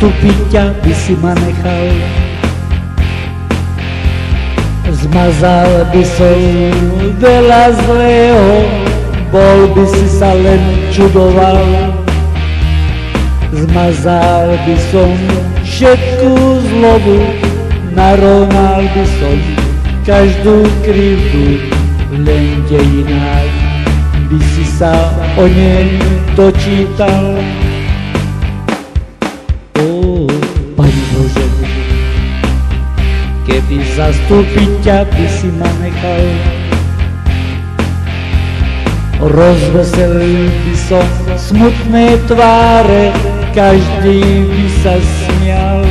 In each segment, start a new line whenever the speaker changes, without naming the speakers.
zastúpiť ťa by si ma nechal. Zmazal by som veľa zlého, bol by si sa len čudoval. Zmazal by som všetku zlobu, narovnal by som každú krivdu, len v dejinách by si sa o nej dočítal. Pane Bože, keby zastúpiť ťa by si ma nechal, rozveselil by som smutné tváre, každý by sa smial.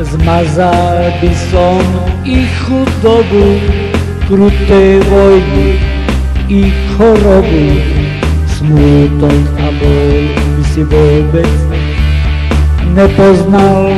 Zmazal by som ich chudobu, kruté vojny, ich chorobu, smútok a bol by si vôbec nepoznal.